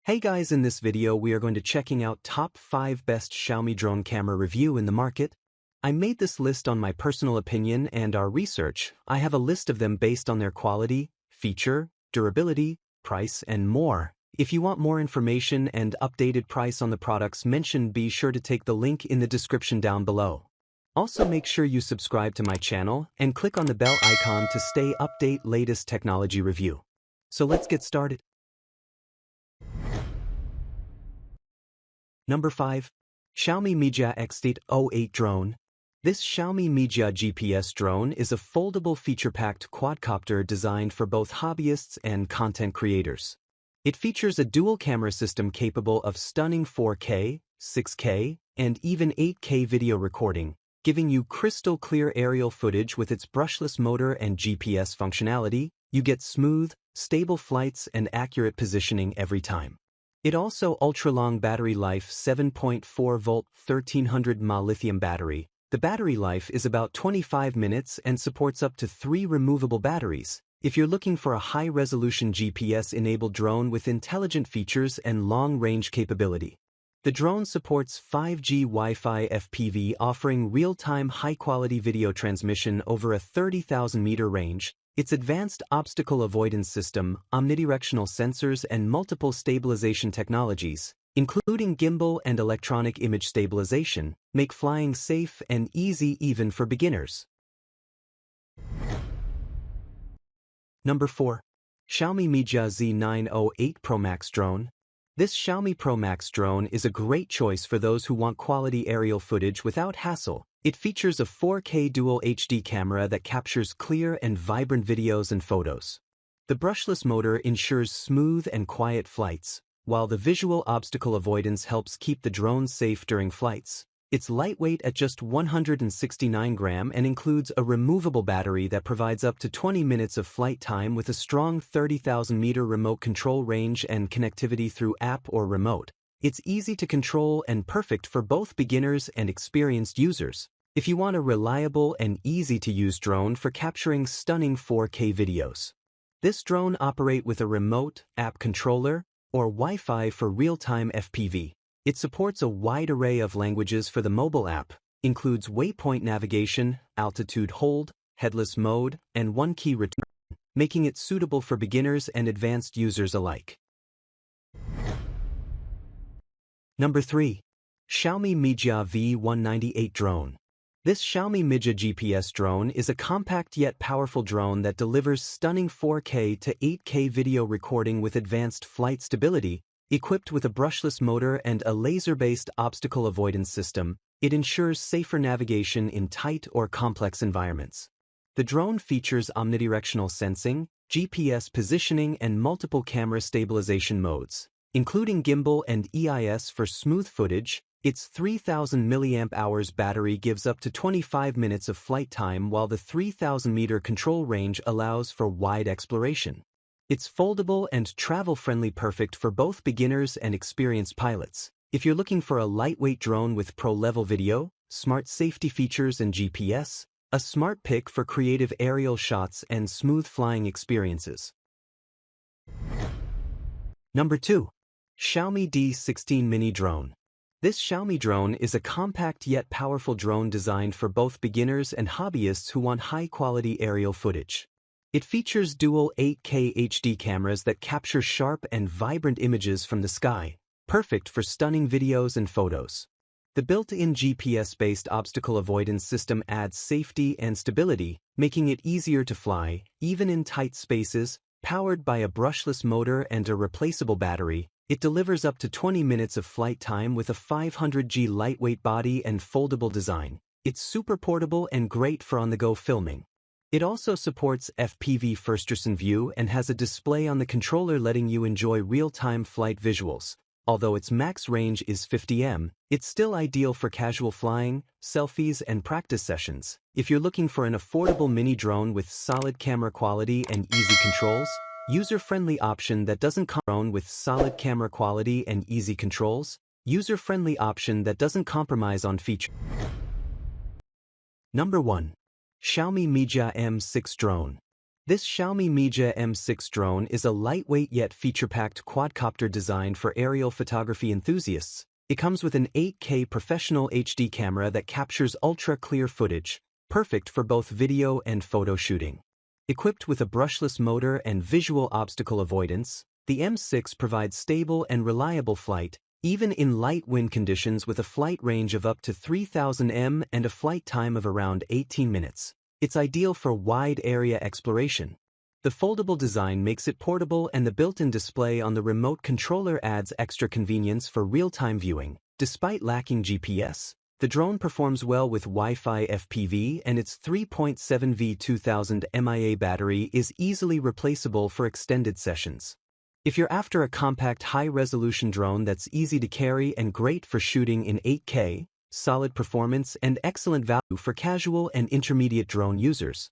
Hey guys, in this video we are going to checking out top 5 best Xiaomi drone camera review in the market. I made this list on my personal opinion and our research. I have a list of them based on their quality, feature, durability, price and more. If you want more information and updated price on the products mentioned, be sure to take the link in the description down below. Also make sure you subscribe to my channel and click on the bell icon to stay update latest technology review. So let's get started. Number 5. Xiaomi Mijia X808 Drone. This Xiaomi Mijia GPS drone is a foldable feature-packed quadcopter designed for both hobbyists and content creators. It features a dual camera system capable of stunning 4K, 6K, and even 8K video recording, giving you crystal clear aerial footage. With its brushless motor and GPS functionality, you get smooth, stable flights and accurate positioning every time. It also ultra-long battery life, 7.4-volt 1300 mAh lithium battery. The battery life is about 25 minutes and supports up to 3 removable batteries. If you're looking for a high-resolution GPS-enabled drone with intelligent features and long-range capability. The drone supports 5G Wi-Fi FPV, offering real-time high-quality video transmission over a 30,000-meter range. Its advanced obstacle avoidance system, omnidirectional sensors and multiple stabilization technologies, including gimbal and electronic image stabilization, make flying safe and easy even for beginners. Number 4. Xiaomi Mijia Z908 Pro Max Drone. This Xiaomi Pro Max drone is a great choice for those who want quality aerial footage without hassle. It features a 4K Dual HD camera that captures clear and vibrant videos and photos. The brushless motor ensures smooth and quiet flights, while the visual obstacle avoidance helps keep the drone safe during flights. It's lightweight at just 169 grams and includes a removable battery that provides up to 20 minutes of flight time with a strong 30,000-meter remote control range and connectivity through app or remote. It's easy to control and perfect for both beginners and experienced users. If you want a reliable and easy-to-use drone for capturing stunning 4K videos. This drone operates with a remote, app controller, or Wi-Fi for real-time FPV. It supports a wide array of languages for the mobile app, includes waypoint navigation, altitude hold, headless mode, and one-key return, making it suitable for beginners and advanced users alike. Number 3. Xiaomi Mijia V198 Drone. This Xiaomi Mijia GPS drone is a compact yet powerful drone that delivers stunning 4K to 8K video recording with advanced flight stability. Equipped with a brushless motor and a laser-based obstacle avoidance system, it ensures safer navigation in tight or complex environments. The drone features omnidirectional sensing, GPS positioning and multiple camera stabilization modes, including gimbal and EIS for smooth footage. Its 3000 mAh battery gives up to 25 minutes of flight time, while the 3000-meter control range allows for wide exploration. It's foldable and travel-friendly, perfect for both beginners and experienced pilots. If you're looking for a lightweight drone with pro-level video, smart safety features and GPS, a smart pick for creative aerial shots and smooth flying experiences. Number 2. Xiaomi D16 Mini Drone. This Xiaomi drone is a compact yet powerful drone designed for both beginners and hobbyists who want high-quality aerial footage. It features dual 8K HD cameras that capture sharp and vibrant images from the sky, perfect for stunning videos and photos. The built-in GPS-based obstacle avoidance system adds safety and stability, making it easier to fly, even in tight spaces. Powered by a brushless motor and a replaceable battery, it delivers up to 20 minutes of flight time with a 500G lightweight body and foldable design. It's super portable and great for on-the-go filming. It also supports FPV first-person view and has a display on the controller letting you enjoy real-time flight visuals. Although its max range is 50 m, it's still ideal for casual flying, selfies and practice sessions. If you're looking for an affordable mini drone with solid camera quality and easy controls, user-friendly option that doesn't compromise on feature. Number 1. Xiaomi Mijia M6 Drone. This Xiaomi Mijia M6 drone is a lightweight yet feature-packed quadcopter designed for aerial photography enthusiasts. It comes with an 8K professional HD camera that captures ultra-clear footage, perfect for both video and photo shooting. Equipped with a brushless motor and visual obstacle avoidance, the M6 provides stable and reliable flight, even in light wind conditions with a flight range of up to 3,000 m and a flight time of around 18 minutes. It's ideal for wide area exploration. The foldable design makes it portable, and the built-in display on the remote controller adds extra convenience for real-time viewing. Despite lacking GPS, the drone performs well with Wi-Fi FPV, and its 3.7V 2000 mAh battery is easily replaceable for extended sessions. If you're after a compact high-resolution drone that's easy to carry and great for shooting in 8K, solid performance and excellent value for casual and intermediate drone users,